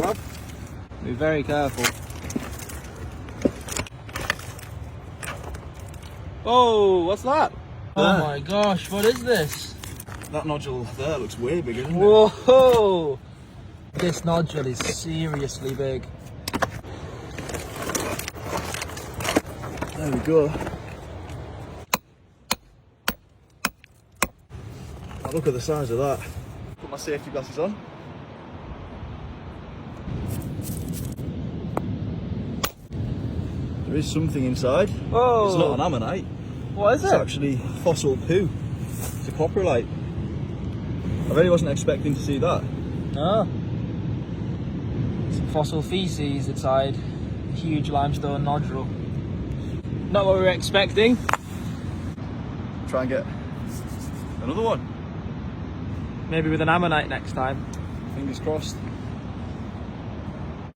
slab. Be very careful. Oh, what's that? Oh my gosh, what is this? That nodule there looks way bigger, doesn't it? Whoa! This nodule is seriously big. There we go. Oh, look at the size of that. Put my safety glasses on. There is something inside. Oh! It's not an ammonite. What is It's it? actually fossil poo. It's a coprolite. I really wasn't expecting to see that. No. Some fossil feces inside a huge limestone nodule. Not what we were expecting. Try and get another one. Maybe with an ammonite next time. Fingers crossed.